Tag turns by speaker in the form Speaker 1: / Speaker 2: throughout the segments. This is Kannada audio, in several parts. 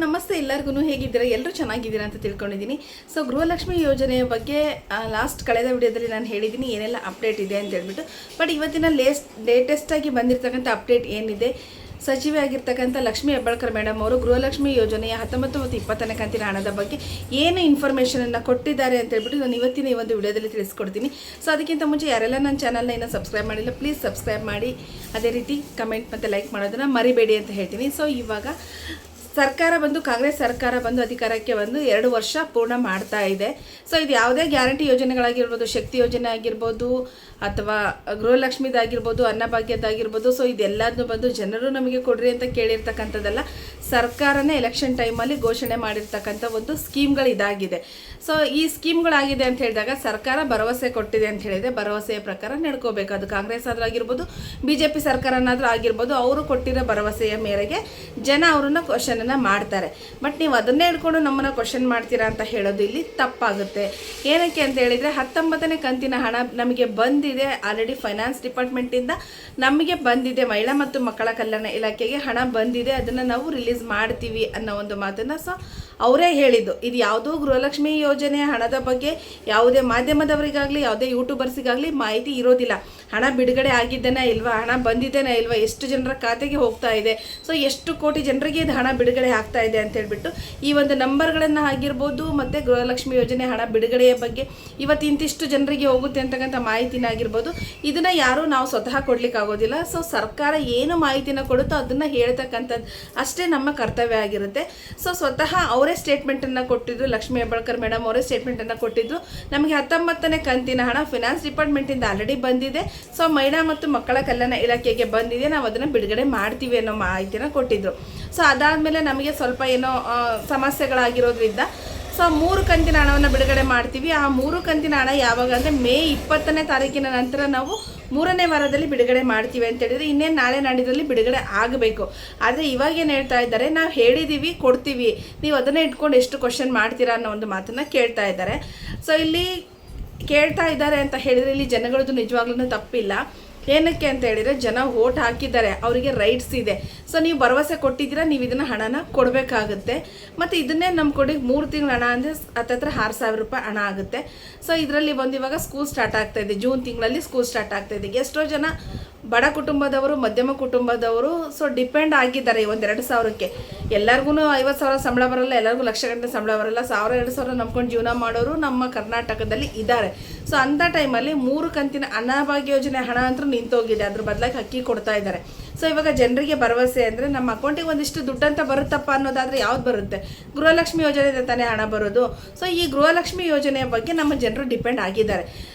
Speaker 1: ನಮಸ್ತೆ ಎಲ್ಲರಿಗೂ ಹೇಗಿದ್ದೀರಾ? ಎಲ್ಲರೂ ಚೆನ್ನಾಗಿದ್ದೀರಾ ಅಂತ ತಿಳ್ಕೊಂಡಿದ್ದೀನಿ. ಸೊ ಗೃಹಲಕ್ಷ್ಮಿ ಯೋಜನೆಯ ಬಗ್ಗೆ ಲಾಸ್ಟ್ ಕಳೆದ ವಿಡಿಯೋದಲ್ಲಿ ನಾನು ಹೇಳಿದ್ದೀನಿ ಏನೆಲ್ಲ ಅಪ್ಡೇಟ್ ಇದೆ ಅಂತ ಹೇಳ್ಬಿಟ್ಟು. ಬಟ್ ಇವತ್ತಿನ ಲೇಟೆಸ್ಟಾಗಿ ಬಂದಿರತಕ್ಕಂಥ ಅಪ್ಡೇಟ್ ಏನಿದೆ, ಸಚಿವೆ ಆಗಿರ್ತಕ್ಕಂಥ ಲಕ್ಷ್ಮೀ ಹೆಬ್ಬಾಳ್ಕರ್ ಮೇಡಮ್ ಅವರು ಗೃಹಲಕ್ಷ್ಮಿ ಯೋಜನೆಯ 19 ಮತ್ತು 20ನೇ ಕಂತಿನ ಹಣದ ಬಗ್ಗೆ ಏನು ಇನ್ಫಾರ್ಮೇಷನನ್ನು ಕೊಟ್ಟಿದ್ದಾರೆ ಅಂತ ಹೇಳ್ಬಿಟ್ಟು ನಾನು ಇವತ್ತಿನ ಈ ಒಂದು ವಿಡಿಯೋದಲ್ಲಿ ತಿಳಿಸ್ಕೊಡ್ತೀನಿ. ಸೊ ಅದಕ್ಕಿಂತ ಮುಂಚೆ ಯಾರೆಲ್ಲ ನನ್ನ ಚಾನಲ್ನ ಇನ್ನೂ ಸಬ್ಸ್ಕ್ರೈಬ್ ಮಾಡಿಲ್ಲ, ಪ್ಲೀಸ್ ಸಬ್ಸ್ಕ್ರೈಬ್ ಮಾಡಿ, ಅದೇ ರೀತಿ ಕಮೆಂಟ್ ಮತ್ತು ಲೈಕ್ ಮಾಡೋದನ್ನು ಮರಿಬೇಡಿ ಅಂತ ಹೇಳ್ತೀನಿ. ಸೊ ಇವಾಗ ಕಾಂಗ್ರೆಸ್ ಸರ್ಕಾರ ಬಂದು ಅಧಿಕಾರಕ್ಕೆ ಬಂದು 2 ವರ್ಷ ಪೂರ್ಣ ಮಾಡ್ತಾ ಇದೆ. ಸೊ ಇದು ಯಾವುದೇ ಗ್ಯಾರಂಟಿ ಯೋಜನೆಗಳಾಗಿರ್ಬೋದು, ಶಕ್ತಿ ಯೋಜನೆ ಆಗಿರ್ಬೋದು, ಅಥವಾ ಗೃಹಲಕ್ಷ್ಮಿದಾಗಿರ್ಬೋದು, ಅನ್ನಭಾಗ್ಯದಾಗಿರ್ಬೋದು, ಸೊ ಇದೆಲ್ಲದನ್ನು ಬಂದು ಜನರು ನಮಗೆ ಕೊಡ್ರಿ ಅಂತ ಕೇಳಿರ್ತಕ್ಕಂಥದ್ದೆಲ್ಲ ಸರ್ಕಾರನೇ ಎಲೆಕ್ಷನ್ ಟೈಮಲ್ಲಿ ಘೋಷಣೆ ಮಾಡಿರ್ತಕ್ಕಂಥ ಒಂದು ಸ್ಕೀಮ್ಗಳು ಇದಾಗಿದೆ. ಸೊ ಈ ಸ್ಕೀಮ್ಗಳಾಗಿದೆ ಅಂತ ಹೇಳಿದಾಗ ಸರ್ಕಾರ ಭರವಸೆ ಕೊಟ್ಟಿದೆ ಅಂತ ಹೇಳಿದರೆ ಭರವಸೆಯ ಪ್ರಕಾರ ನಡ್ಕೋಬೇಕು. ಅದು ಕಾಂಗ್ರೆಸ್ ಆದರೂ ಆಗಿರ್ಬೋದು, BJP ಸರ್ಕಾರನಾದರೂ ಆಗಿರ್ಬೋದು, ಅವರು ಕೊಟ್ಟಿರೋ ಭರವಸೆಯ ಮೇರೆಗೆ ಜನ ಅವ್ರನ್ನ ಕ್ವಶನನ್ನು ಮಾಡ್ತಾರೆ. ಬಟ್ ನೀವು ಅದನ್ನೇ ಹಿಡ್ಕೊಂಡು ನಮ್ಮನ್ನು ಕ್ವಶನ್ ಮಾಡ್ತೀರಾ ಅಂತ ಹೇಳೋದು ಇಲ್ಲಿ ತಪ್ಪಾಗುತ್ತೆ. ಏನಕ್ಕೆ ಅಂತ ಹೇಳಿದರೆ 19ನೇ ಕಂತಿನ ಹಣ ನಮಗೆ ಬಂದಿದೆ, ಆಲ್ರೆಡಿ ಫೈನಾನ್ಸ್ ಡಿಪಾರ್ಟ್ಮೆಂಟಿಂದ ನಮಗೆ ಬಂದಿದೆ, ಮಹಿಳಾ ಮತ್ತು ಮಕ್ಕಳ ಕಲ್ಯಾಣ ಇಲಾಖೆಗೆ ಹಣ ಬಂದಿದೆ, ಅದನ್ನು ನಾವು ರಿಲೀಸ್ ಮಾಡ್ತೀವಿ ಅನ್ನೋ ಒಂದು ಮಾತನ್ನು ಸೊ ಅವರೇ ಹೇಳಿದ್ದು. ಇದು ಯಾವುದೋ ಗೃಹಲಕ್ಷ್ಮಿ ಯೋಜನೆಯ ಹಣದ ಬಗ್ಗೆ ಯಾವುದೇ ಮಾಧ್ಯಮದವರಿಗಾಗಲಿ ಯಾವುದೇ ಯೂಟ್ಯೂಬರ್ಸಿಗಾಗಲಿ ಮಾಹಿತಿ ಇರೋದಿಲ್ಲ. ಹಣ ಬಿಡುಗಡೆ ಆಗಿದ್ದೇನಾ ಇಲ್ವಾ, ಹಣ ಬಂದಿದ್ದೇನಾ ಇಲ್ವಾ, ಎಷ್ಟು ಜನರ ಖಾತೆಗೆ ಹೋಗ್ತಾ ಇದೆ, ಸೊ ಎಷ್ಟು ಕೋಟಿ ಜನರಿಗೆ ಇದು ಹಣ ಬಿಡುಗಡೆ ಆಗ್ತಾ ಇದೆ ಅಂತ ಹೇಳ್ಬಿಟ್ಟು ಈ ಒಂದು ನಂಬರ್ಗಳನ್ನು ಆಗಿರ್ಬೋದು, ಮತ್ತು ಗೃಹಲಕ್ಷ್ಮಿ ಯೋಜನೆ ಹಣ ಬಿಡುಗಡೆಯ ಬಗ್ಗೆ ಇವತ್ತು ಇಂತಿಷ್ಟು ಜನರಿಗೆ ಹೋಗುತ್ತೆ ಅಂತಕ್ಕಂಥ ಮಾಹಿತಿನ ಆಗಿರ್ಬೋದು, ಇದನ್ನು ಯಾರೂ ನಾವು ಸ್ವತಃ ಕೊಡ್ಲಿಕ್ಕೆ ಆಗೋದಿಲ್ಲ. ಸೊ ಸರ್ಕಾರ ಏನು ಮಾಹಿತಿನ ಕೊಡುತ್ತೋ ಅದನ್ನು ಹೇಳ್ತಕ್ಕಂಥದ್ದು ಅಷ್ಟೇ ನಮ್ಮ ಕರ್ತವ್ಯ ಆಗಿರುತ್ತೆ. ಸೊ ಸ್ವತಃ ಅವರೇ ಸ್ಟೇಟ್ಮೆಂಟನ್ನು ಕೊಟ್ಟಿದ್ರು, ಲಕ್ಷ್ಮೀ ಹೆಬ್ಬಾಳ್ಕರ್ ಮೇಡಮ್ ಅವರೇ ಸ್ಟೇಟ್ಮೆಂಟನ್ನು ಕೊಟ್ಟಿದ್ರು, ನಮಗೆ 19ನೇ ಕಂತಿನ ಹಣ ಫಿನಾನ್ಸ್ ಡಿಪಾರ್ಟ್ಮೆಂಟಿಂದ ಆಲ್ರೆಡಿ ಬಂದಿದೆ, ಸೊ ಮಹಿಳಾ ಮತ್ತು ಮಕ್ಕಳ ಕಲ್ಯಾಣ ಇಲಾಖೆಗೆ ಬಂದಿದೆ, ನಾವು ಅದನ್ನು ಬಿಡುಗಡೆ ಮಾಡ್ತೀವಿ ಅನ್ನೋ ಮಾಹಿತಿನ ಕೊಟ್ಟಿದ್ರು. ಸೊ ಅದಾದಮೇಲೆ ನಮಗೆ ಸ್ವಲ್ಪ ಏನೋ ಸಮಸ್ಯೆಗಳಾಗಿರೋದ್ರಿಂದ ಸೊ 3 ಕಂತಿನ ಹಣವನ್ನು ಬಿಡುಗಡೆ ಮಾಡ್ತೀವಿ. ಆ 3 ಕಂತಿನ ಹಣ ಯಾವಾಗ ಅಂದರೆ ಮೇ 20ನೇ ತಾರೀಕಿನ ನಂತರ ನಾವು 3ನೇ ವಾರದಲ್ಲಿ ಬಿಡುಗಡೆ ಮಾಡ್ತೀವಿ ಅಂತ ಹೇಳಿದರೆ ಇನ್ನೇನು ನಾಳೆ ನಾಡಿದ್ರಲ್ಲಿ ಬಿಡುಗಡೆ ಆಗಬೇಕು. ಆದರೆ ಇವಾಗೇನು ಹೇಳ್ತಾ ಇದ್ದಾರೆ, ನಾವು ಹೇಳಿದ್ದೀವಿ ಕೊಡ್ತೀವಿ, ನೀವು ಅದನ್ನೇ ಇಟ್ಕೊಂಡು ಎಷ್ಟು ಕ್ವಶನ್ ಮಾಡ್ತೀರಾ ಅನ್ನೋ ಒಂದು ಮಾತನ್ನು ಕೇಳ್ತಾ ಇದ್ದಾರೆ. ಸೊ ಇಲ್ಲಿ ಕೇಳ್ತಾ ಇದ್ದಾರೆ ಅಂತ ಹೇಳಿದರೆ ಇಲ್ಲಿ ಜನಗಳದ್ದು ನಿಜವಾಗ್ಲೂ ತಪ್ಪಿಲ್ಲ. ಏನಕ್ಕೆ ಅಂತ ಹೇಳಿದರೆ ಜನ ವೋಟ್ ಹಾಕಿದ್ದಾರೆ, ಅವರಿಗೆ ರೈಟ್ಸ್ ಇದೆ. ಸೊ ನೀವು ಭರವಸೆ ಕೊಟ್ಟಿದ್ದೀರಾ, ನೀವು ಇದನ್ನು ಹಣನ ಕೊಡಬೇಕಾಗುತ್ತೆ. ಮತ್ತು ಇದನ್ನೇ ನಮ್ಮ ಕೊಡಿ 3 ತಿಂಗಳ ಹಣ ಅಂದರೆ ಹತ್ತತ್ರ 6,000 ರೂಪಾಯಿ ಹಣ ಆಗುತ್ತೆ. ಸೊ ಇದರಲ್ಲಿ ಬಂದು ಇವಾಗ ಸ್ಕೂಲ್ ಸ್ಟಾರ್ಟ್ ಆಗ್ತಾಯಿದೆ, ಜೂನ್ ತಿಂಗಳಲ್ಲಿ ಸ್ಕೂಲ್ ಸ್ಟಾರ್ಟ್ ಆಗ್ತಾಯಿದೆ. ಎಷ್ಟೋ ಜನ ಬಡ ಕುಟುಂಬದವರು, ಮಧ್ಯಮ ಕುಟುಂಬದವರು ಸೊ ಡಿಪೆಂಡ್ ಆಗಿದ್ದಾರೆ ಈ 1-2 ಎಲ್ಲರಿಗೂ 50,000 ಸಂಬಳ ಬರಲ್ಲ, ಎಲ್ಲರಿಗೂ ಲಕ್ಷಗಟ್ಟಲೆ ಸಂಬಳ ಬರಲ್ಲ, 1,000-2,000 ನಂಬ್ಕೊಂಡು ಜೀವನ ಮಾಡೋರು ನಮ್ಮ ಕರ್ನಾಟಕದಲ್ಲಿ ಇದ್ದಾರೆ. ಸೊ ಅಂಥ ಟೈಮಲ್ಲಿ 3 ಕಂತಿನ ಅನ್ನಭಾಗ್ಯ ಯೋಜನೆ ಹಣ ಅಂತೂ ನಿಂತೋಗಿದೆ, ಅದ್ರ ಬದಲಾಗಿ ಅಕ್ಕಿ ಕೊಡ್ತಾ ಇದ್ದಾರೆ. ಸೊ ಇವಾಗ ಜನರಿಗೆ ಭರವಸೆ ಅಂದರೆ ನಮ್ಮ ಅಕೌಂಟಿಗೆ ಒಂದಿಷ್ಟು ದುಡ್ಡಂತ ಬರುತ್ತಪ್ಪ ಅನ್ನೋದಾದರೆ ಯಾವ್ದು ಬರುತ್ತೆ? ಗೃಹಲಕ್ಷ್ಮಿ ಯೋಜನೆ ತಾನೇ ಹಣ ಬರೋದು. ಸೊ ಈ ಗೃಹಲಕ್ಷ್ಮಿ ಯೋಜನೆಯ ಬಗ್ಗೆ ನಮ್ಮ ಜನರು ಡಿಪೆಂಡ್ ಆಗಿದ್ದಾರೆ.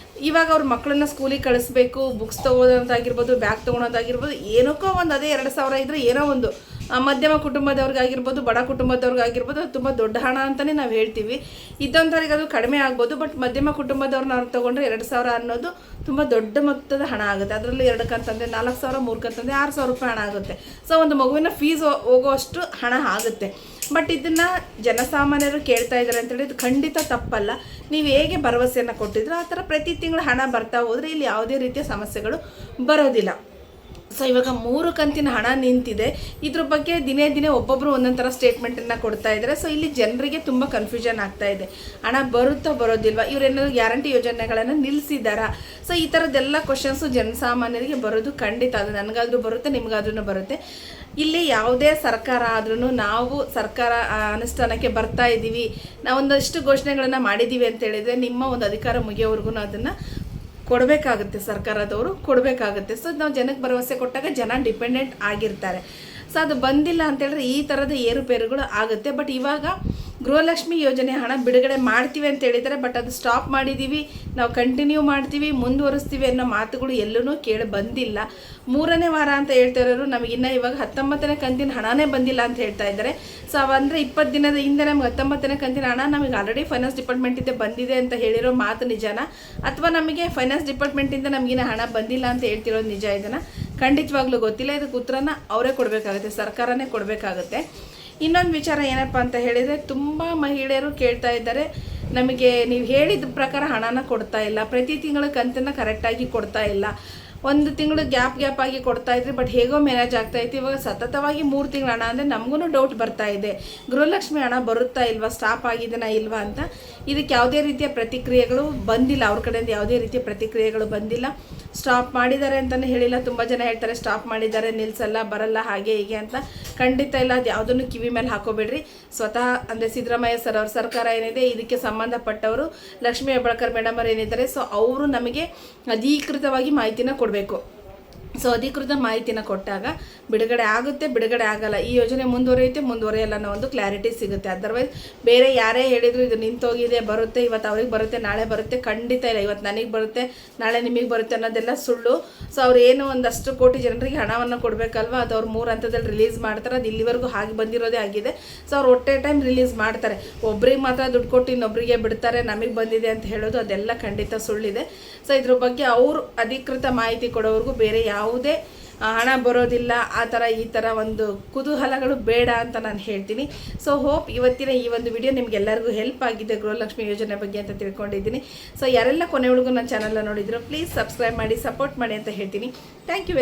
Speaker 1: ಇವಾಗ ಅವ್ರ ಮಕ್ಕಳನ್ನ ಸ್ಕೂಲಿಗೆ ಕಳಿಸ್ಬೇಕು, ಬುಕ್ಸ್ ತೊಗೊಳೋದಾಗಿರ್ಬೋದು, ಬ್ಯಾಗ್ ತೊಗೊಳೋದಾಗಿರ್ಬೋದು, ಏನಕ್ಕೋ ಒಂದು ಅದೇ 2,000 ಇದ್ದರೆ ಏನೋ ಒಂದು ಮಧ್ಯಮ ಕುಟುಂಬದವ್ರಿಗಾಗಿರ್ಬೋದು, ಬಡ ಕುಟುಂಬದವ್ರಿಗಾಗಿರ್ಬೋದು, ಅದು ತುಂಬ ದೊಡ್ಡ ಹಣ ಅಂತಲೇ ನಾವು ಹೇಳ್ತೀವಿ. ಇದ್ದಂಥವ್ರಿಗೆ ಅದು ಕಡಿಮೆ ಆಗ್ಬೋದು, ಬಟ್ ಮಧ್ಯಮ ಕುಟುಂಬದವ್ರನ್ನ ಅವ್ರು ತೊಗೊಂಡ್ರೆ 2,000 ಅನ್ನೋದು ತುಂಬ ದೊಡ್ಡ ಮೊತ್ತದ ಹಣ ಆಗುತ್ತೆ. ಅದರಲ್ಲಿ 2 ಕಂತಂದರೆ 4,000, 3 ಕಂತಂದರೆ 6,000 ರೂಪಾಯಿ ಹಣ ಆಗುತ್ತೆ. ಸೊ ಒಂದು ಮಗುವಿನ ಫೀಸ್ ಹೋಗೋಷ್ಟು ಹಣ ಆಗುತ್ತೆ. ಬಟ್ ಇದನ್ನು ಜನಸಾಮಾನ್ಯರು ಕೇಳ್ತಾ ಇದ್ದಾರೆ ಅಂತೇಳಿ ಇದು ಖಂಡಿತ ತಪ್ಪಲ್ಲ. ನೀವು ಹೇಗೆ ಭರವಸೆಯನ್ನು ಕೊಟ್ಟಿದ್ರು ಆ ಥರ ಪ್ರತಿ ತಿಂಗಳು ಹಣ ಬರ್ತಾ ಹೋದರೆ ಇಲ್ಲಿ ಯಾವುದೇ ರೀತಿಯ ಸಮಸ್ಯೆಗಳು ಬರೋದಿಲ್ಲ. ಸೊ ಇವಾಗ 3 ಕಂತಿನ ಹಣ ನಿಂತಿದೆ, ಇದ್ರ ಬಗ್ಗೆ ದಿನೇ ದಿನೇ ಒಬ್ಬೊಬ್ಬರು ಒಂದೊಂದು ಥರ ಸ್ಟೇಟ್ಮೆಂಟನ್ನು ಕೊಡ್ತಾ ಇದ್ದಾರೆ. ಸೊ ಇಲ್ಲಿ ಜನರಿಗೆ ತುಂಬ ಕನ್ಫ್ಯೂಷನ್ ಆಗ್ತಾ ಇದೆ, ಹಣ ಬರುತ್ತೋ ಬರೋದಿಲ್ವಾ, ಇವರೇನಾದ್ರು ಗ್ಯಾರಂಟಿ ಯೋಜನೆಗಳನ್ನು ನಿಲ್ಲಿಸಿದ್ದಾರಾ? ಸೊ ಈ ಥರದ್ದೆಲ್ಲ ಕ್ವಶನ್ಸು ಜನಸಾಮಾನ್ಯರಿಗೆ ಬರೋದು ಖಂಡಿತ. ಅದು ನನಗಾದರೂ ಬರುತ್ತೆ, ನಿಮಗಾದ್ರೂ ಬರುತ್ತೆ. ಇಲ್ಲಿ ಯಾವುದೇ ಸರ್ಕಾರ ಆದ್ರೂ ನಾವು ಸರ್ಕಾರ ಅನುಷ್ಠಾನಕ್ಕೆ ಬರ್ತಾ ಇದ್ದೀವಿ, ನಾವು ಒಂದಷ್ಟು ಘೋಷಣೆಗಳನ್ನು ಮಾಡಿದ್ದೀವಿ ಅಂತ ಹೇಳಿದರೆ ನಿಮ್ಮ ಒಂದು ಅಧಿಕಾರ ಮುಗಿಯೋವರೆಗೂ ಅದನ್ನು ಕೊಡಬೇಕಾಗುತ್ತೆ, ಸರ್ಕಾರದವರು ಕೊಡಬೇಕಾಗುತ್ತೆ. ಸೊ ನಾವು ಜನಕ್ಕೆ ಭರವಸೆ ಕೊಟ್ಟಾಗ ಜನ ಡಿಪೆಂಡೆಂಟ್ ಆಗಿರ್ತಾರೆ. ಸೊ ಅದು ಬಂದಿಲ್ಲ ಅಂತ ಹೇಳಿದ್ರೆ ಈ ಥರದ ಏರುಪೇರುಗಳು ಆಗುತ್ತೆ. ಬಟ್ ಇವಾಗ ಗೃಹಲಕ್ಷ್ಮಿ ಯೋಜನೆ ಹಣ ಬಿಡುಗಡೆ ಮಾಡ್ತೀವಿ ಅಂತ ಹೇಳಿದ್ದಾರೆ, ಬಟ್ ಅದು ಸ್ಟಾಪ್ ಮಾಡಿದ್ದೀವಿ, ನಾವು ಕಂಟಿನ್ಯೂ ಮಾಡ್ತೀವಿ, ಮುಂದುವರಿಸ್ತೀವಿ ಅನ್ನೋ ಮಾತುಗಳು ಎಲ್ಲೂ ಕೇಳಿ ಬಂದಿಲ್ಲ. 3ನೇ ವಾರ ಅಂತ ಹೇಳ್ತಾ ಇರೋರು ನಮಗಿನ್ನ ಇವಾಗ 19ನೇ ಕಂತಿನ ಹಣನೇ ಬಂದಿಲ್ಲ ಅಂತ ಹೇಳ್ತಾ ಇದ್ದಾರೆ. ಸೊ ಅವಂದರೆ 20 ದಿನದ ಹಿಂದೆ ನಮ್ಗೆ 19ನೇ ಕಂತಿನ ಹಣ ನಮಗೆ ಆಲ್ರೆಡಿ ಫೈನಾನ್ಸ್ ಡಿಪಾರ್ಟ್ಮೆಂಟಿಂದ ಬಂದಿದೆ ಅಂತ ಹೇಳಿರೋ ಮಾತು ನಿಜನಾ, ಅಥವಾ ನಮಗೆ ಫೈನಾನ್ಸ್ ಡಿಪಾರ್ಟ್ಮೆಂಟಿಂದ ನಮಗಿನ್ನ ಹಣ ಬಂದಿಲ್ಲ ಅಂತ ಹೇಳ್ತಿರೋದು ನಿಜ? ಇದನ್ನು ಖಂಡಿತವಾಗ್ಲೂ ಗೊತ್ತಿಲ್ಲ. ಇದಕ್ಕೆ ಉತ್ತರನ ಅವರೇ ಕೊಡಬೇಕಾಗುತ್ತೆ, ಸರ್ಕಾರನೇ ಕೊಡಬೇಕಾಗುತ್ತೆ. ಇನ್ನೊಂದು ವಿಚಾರ ಏನಪ್ಪ ಅಂತ ಹೇಳಿದರೆ, ತುಂಬ ಮಹಿಳೆಯರು ಕೇಳ್ತಾ ಇದ್ದಾರೆ, ನಮಗೆ ನೀವು ಹೇಳಿದ ಪ್ರಕಾರ ಹಣನ ಕೊಡ್ತಾ ಇಲ್ಲ, ಪ್ರತಿ ತಿಂಗಳ ಕಂತನ್ನು ಕರೆಕ್ಟಾಗಿ ಕೊಡ್ತಾ ಇಲ್ಲ, ಒಂದು ತಿಂಗಳು ಗ್ಯಾಪ್ ಆಗಿ ಕೊಡ್ತಾ ಇದ್ರಿ, ಬಟ್ ಹೇಗೋ ಮ್ಯಾನೇಜ್ ಆಗ್ತಾ ಇತ್ತು. ಇವಾಗ ಸತತವಾಗಿ 3 ತಿಂಗಳು ಹಣ ಅಂದರೆ ನಮಗೂ ಡೌಟ್ ಬರ್ತಾ ಇದೆ, ಗೃಹಲಕ್ಷ್ಮಿ ಹಣ ಬರುತ್ತಾ ಇಲ್ವಾ, ಸ್ಟಾಪ್ ಆಗಿದೆನಾ ಇಲ್ವಾ ಅಂತ. ಇದಕ್ಕೆ ಯಾವುದೇ ರೀತಿಯ ಪ್ರತಿಕ್ರಿಯೆಗಳು ಬಂದಿಲ್ಲ, ಅವ್ರ ಕಡೆಯಿಂದ ಯಾವುದೇ ರೀತಿಯ ಪ್ರತಿಕ್ರಿಯೆಗಳು ಬಂದಿಲ್ಲ. ಸ್ಟಾಪ್ ಮಾಡಿದ್ದಾರೆ ಅಂತಲೇ ಹೇಳಿಲ್ಲ. ತುಂಬ ಜನ ಹೇಳ್ತಾರೆ ಸ್ಟಾಪ್ ಮಾಡಿದ್ದಾರೆ, ನಿಲ್ಲಿಸಲ್ಲ, ಬರಲ್ಲ, ಹಾಗೆ ಹೀಗೆ ಅಂತ. ಖಂಡಿತ ಇಲ್ಲ, ಅದು ಯಾವುದನ್ನು ಕಿವಿ ಮೇಲೆ ಹಾಕೋಬೇಡ್ರಿ. ಸ್ವತಃ ಅಂದರೆ ಸಿದ್ದರಾಮಯ್ಯ ಸರ್ ಅವ್ರ ಸರ್ಕಾರ ಏನಿದೆ, ಇದಕ್ಕೆ ಸಂಬಂಧಪಟ್ಟವರು ಲಕ್ಷ್ಮೀ ಹೆಬ್ಬಾಳ್ಕರ್ ಮೇಡಮ್ ಅವರು ಏನಿದ್ದಾರೆ, ಸೊ ಅವರು ನಮಗೆ ಅಧಿಕೃತವಾಗಿ ಮಾಹಿತಿನ ಕೊಡಬೇಕು. ಸೊ ಅಧಿಕೃತ ಮಾಹಿತಿನ ಕೊಟ್ಟಾಗ ಬಿಡುಗಡೆ ಆಗುತ್ತೆ, ಬಿಡುಗಡೆ ಆಗಲ್ಲ, ಈ ಯೋಜನೆ ಮುಂದುವರಿಯಲ್ಲ ಅನ್ನೋ ಒಂದು ಕ್ಲಾರಿಟಿ ಸಿಗುತ್ತೆ. ಅದರ್ವೈಸ್ ಬೇರೆ ಯಾರೇ ಹೇಳಿದ್ರು ಇದು ನಿಂತೋಗಿದೆ, ಬರುತ್ತೆ, ಇವತ್ತು ಅವ್ರಿಗೆ ಬರುತ್ತೆ, ನಾಳೆ ಬರುತ್ತೆ, ಖಂಡಿತ ಇಲ್ಲ. ಇವತ್ತು ನನಗೆ ಬರುತ್ತೆ, ನಾಳೆ ನಿಮಗೆ ಬರುತ್ತೆ ಅನ್ನೋದೆಲ್ಲ ಸುಳ್ಳು. ಸೊ ಅವ್ರು ಏನು ಒಂದಷ್ಟು ಕೋಟಿ ಜನರಿಗೆ ಹಣವನ್ನು ಕೊಡಬೇಕಲ್ವ, ಅದು ಅವ್ರು 3 ಹಂತದಲ್ಲಿ ರಿಲೀಸ್ ಮಾಡ್ತಾರೆ. ಅದು ಇಲ್ಲಿವರೆಗೂ ಹಾಗೆ ಬಂದಿರೋದೇ ಆಗಿದೆ. ಸೊ ಅವ್ರು ಒಟ್ಟೆ ಟೈಮ್ ರಿಲೀಸ್ ಮಾಡ್ತಾರೆ, ಒಬ್ರಿಗೆ ಮಾತ್ರ ದುಡ್ಡು ಕೊಟ್ಟು ಇನ್ನೊಬ್ಬರಿಗೆ ಬಿಡ್ತಾರೆ, ನಮಗೆ ಬಂದಿದೆ ಅಂತ ಹೇಳೋದು ಅದೆಲ್ಲ ಖಂಡಿತ ಸುಳ್ಳಿದೆ. ಸೊ ಇದ್ರ ಬಗ್ಗೆ ಅವರು ಅಧಿಕೃತ ಮಾಹಿತಿ ಕೊಡೋವರೆಗೂ ಬೇರೆ ಯಾವುದೇ ಹಣ ಬರೋದಿಲ್ಲ. ಆ ಥರ ಈ ಥರ ಒಂದು ಕುತೂಹಲಗಳು ಬೇಡ ಅಂತ ನಾನು ಹೇಳ್ತೀನಿ. ಸೊ ಹೋಪ್ ಇವತ್ತಿನ ಈ ಒಂದು ವಿಡಿಯೋ ನಿಮಗೆಲ್ಲರಿಗೂ ಹೆಲ್ಪ್ ಆಗಿದೆ ಗೃಹಲಕ್ಷ್ಮಿ ಯೋಜನೆ ಬಗ್ಗೆ ಅಂತ ತಿಳ್ಕೊಂಡಿದ್ದೀನಿ. ಸೊ ಯಾರೆಲ್ಲ ಕೊನೆವರೆಗೂ ನನ್ನ ಚಾನಲ್ನ ನೋಡಿದ್ರು ಪ್ಲೀಸ್ ಸಬ್ಸ್ಕ್ರೈಬ್ ಮಾಡಿ, ಸಪೋರ್ಟ್ ಮಾಡಿ ಅಂತ ಹೇಳ್ತೀನಿ. Thank you.